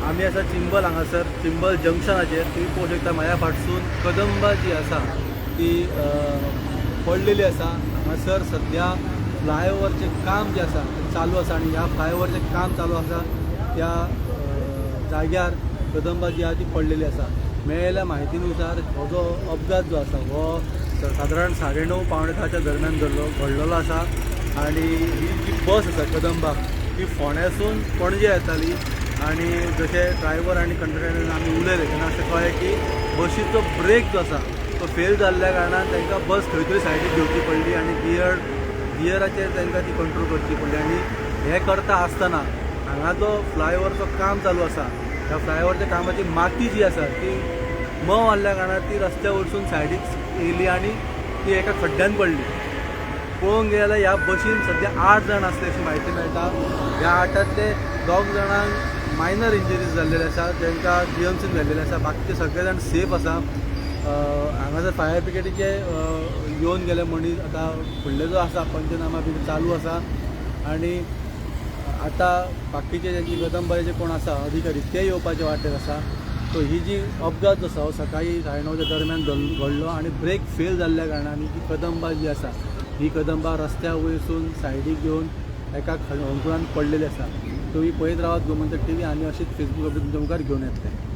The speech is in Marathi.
आम्ही असा चिंबल हांगासर चिंबल जंक्शनाचेर तुम्ही पळोवंक शकता म्हाज्या फाटसून कदंबा जी आसा ती पडलेली आसा। हांगासर सध्या फ्लायओव्हरचे काम जे आसा चालू आसा आणि ह्या फ्लायओव्हरचे काम चालू आसा त्या जाग्यार कदंबा जी आसा ती पडलेली आसा। मेळिल्ल्या म्हायतीनुसार हो जो अपघात जो आसा हो साधारण 9:30 पावणे 10च्या दरम्यान घडलेलो आसा आणि ही जी बस आसा कदंबा ही फोंड्यासून पणजे येताली आणि जशे ड्रायव्हर आणि कंडक्टरान आमी उलयले तेन्ना अशें कळ्ळें की बशीचो ब्रेक जो आसा तो फेल जाल्ल्या कारणान तांकां बस खंय तरी सायडीक घेवची पडली आणि गियराचेर तांकां ती कंट्रोल करची पडली आणि हे करता आसतना हांगा जो फ्लायओव्हरचो काम चालू आसा त्या फ्लायओव्हरच्या कामाची माती जी आसा ती मव आसल्या कारणान ती रस्त्या वयरसून सायडीक येयली आणि ती एका खड्ड्यान पडली। पळोवंक गेल्यार ह्या बशीन सध्या 8 जाण आसले अशी म्हायती मेळटा। ह्या 8तले 2 जाणांक मायनर इंजरीज जाल्लेले आसा जांकां जीएमसीन व्हेल्लेले आसा। बाकीचे सगळे जाण सेफ आसा। हांगासर फायर ब्रिगेडीचे येवन गेले मनीस आतां फुडले जो आसा पंचनामा बी चालू आसा आणि आता बाकीचे ज्यांची कदंबाचे कोण आसा अधिकारी ते येवपाचे वाटेर आसा। सो ही जी अपघात जो आसा हो सकाळी 9:30च्या दरम्यान घडलो आणि ब्रेक फेल जाल्ल्या कारणान ही कदंबा जी आसा ही कदंबा रस्त्या वयरसून सायडीक घेवन एका अंकुरान पडलेली आसा। तुम्ही पळयत रावात गोमंतक टीव्ही आणि अशीच फेसबूक अपडेट तुमच्या मुखार घेवन येतले।